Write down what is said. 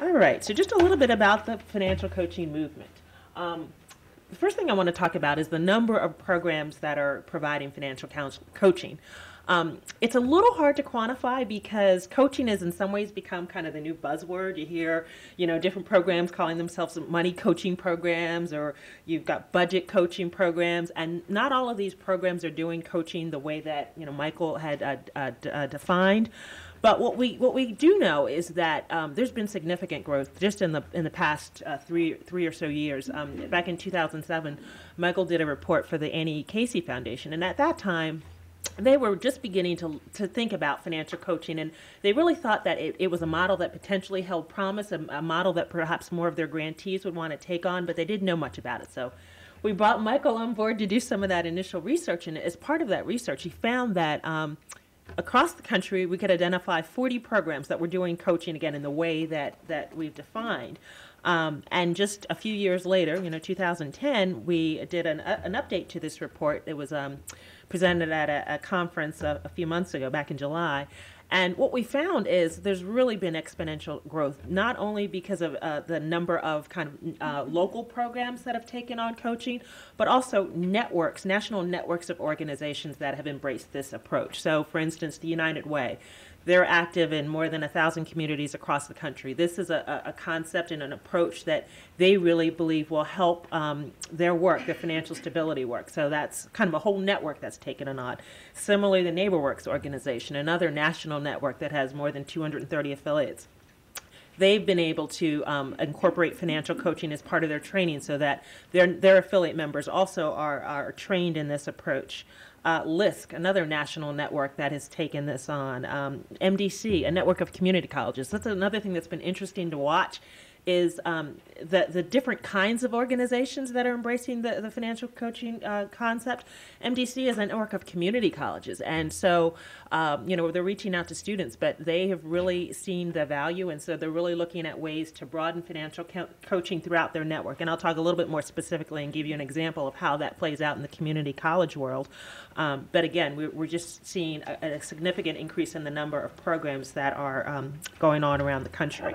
All right, so just a little bit about the financial coaching movement. The first thing I want to talk about is the number of programs that are providing financial coaching. It's a little hard to quantify because coaching has in some ways become kind of the new buzzword. You hear, different programs calling themselves money coaching programs, or you've got budget coaching programs, and not all of these programs are doing coaching the way that, Michael had defined. But what we do know is that there's been significant growth just in the past three or so years. Back in 2007, Michael did a report for the Annie Casey Foundation, and at that time, they were just beginning to think about financial coaching, and they really thought that it was a model that potentially held promise, a model that perhaps more of their grantees would want to take on, but they didn't know much about it. So we brought Michael on board to do some of that initial research, and as part of that research, he found that across the country, we could identify 40 programs that were doing coaching, again, in the way that we've defined. And just a few years later, 2010, we did an update to this report. It was presented at a conference a few months ago, back in July. And what we found is there's really been exponential growth, not only because of the number of kind of local programs that have taken on coaching, but also networks, national networks of organizations that have embraced this approach. So, for instance, the United Way. They're active in more than 1,000 communities across the country. This is a concept and an approach that they really believe will help their work, their financial stability work. So that's kind of a whole network that's taken a nod. Similarly, the NeighborWorks organization, another national network that has more than 230 affiliates. They've been able to incorporate financial coaching as part of their training so that their affiliate members also are trained in this approach. LISC, another national network that has taken this on. MDC, a network of community colleges. That's another thing that's been interesting to watch is the different kinds of organizations that are embracing the financial coaching concept. MDC is a network of community colleges, and so they're reaching out to students, but they have really seen the value, and so they're really looking at ways to broaden financial coaching throughout their network. And I'll talk a little bit more specifically and give you an example of how that plays out in the community college world. But again, we're just seeing a significant increase in the number of programs that are going on around the country.